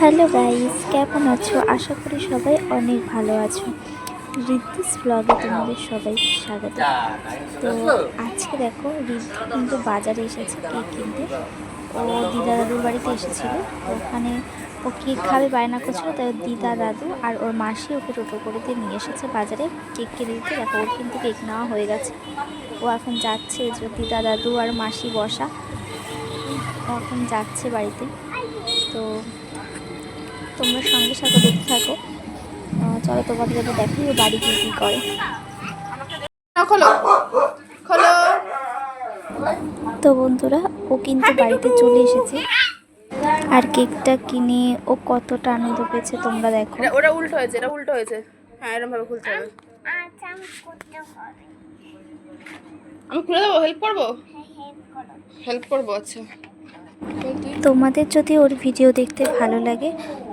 Hello guys, কেমন আছো? আশা করি সবাই অনেক ভালো আছো। রিদ্ধিস ব্লগে তোমাদের সবাইকে স্বাগত। তো আজকে দেখো, রিদ্ধি কিন্তু বাজারে এসেছে কেক কিনতে। ও দিদা দাদুর বাড়িতে এসেছিল, তো ওখানে ও কেক খাবে বায়না করছিল, তাই ওর দিদা দাদু আর ওর মাসি ওকে টোটো করে দিয়ে নিয়ে এসেছে বাজারে কেক কিনে দিতে। দেখো, ওর কিন্তু কেক নেওয়া হয়ে গেছে। ও এখন যাচ্ছে, যে দিদা দাদু আর মাসি বসা, ও এখন যাচ্ছে বাড়িতে। তো তোমরা সঙ্গে সাথে দেখতে থাকো। চলো তোমাদের এবার দেখাই ও বাড়ি গিয়ে কী করে। খোলো খোলো। তো বন্ধুরা, ও কিন্তু বাড়িতে চলে এসেছে, আর কেকটা কিনে ও কতটা আনন্দ পেয়েছে তোমরা দেখো। ওটা উল্টো হয়েছে, এটা উল্টো হয়েছে। হ্যাঁ, এরকম ভাবে খুলতে হবে। আমি খুলে দেবো? হেল্প করবো? হেল্প করবো, আচ্ছা। তোমাদের যদি ওর ভিডিও দেখতে ভালো লাগে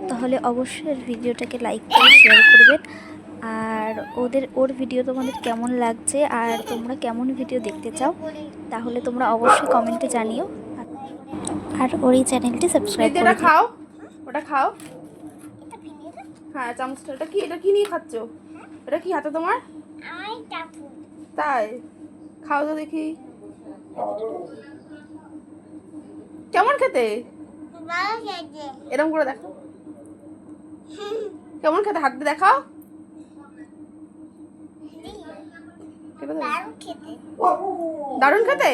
তাহলে অবশ্যই ওর ভিডিওটাকে লাইক করে শেয়ার করবেন। আর ওর ভিডিও তোমাদের কেমন লাগছে আর তোমরা কেমন ভিডিও দেখতে চাও তাহলে তোমরা অবশ্যই কমেন্টে জানিও। আর ওর এই চ্যানেলটি সাবস্ক্রাইব করে এটা দিও। খাও, ওটা খাও। হ্যাঁ, চামচটা। এটা কি? এটা কি নিয়ে খাচ্ছো? এটা কি হাতে তোমার? তাই? খাও তো দেখি। কেমন খেতে? এরকম করে দেখো কেমন খেতে, হাত দিয়ে দেখাও। দারুণ খেতে।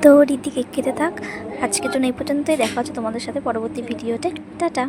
তো রীতি কেক খেতে থাক। আজকের জন্য এই পর্যন্তই। দেখা হচ্ছে তোমাদের সাথে পরবর্তী ভিডিওতে। টাটা।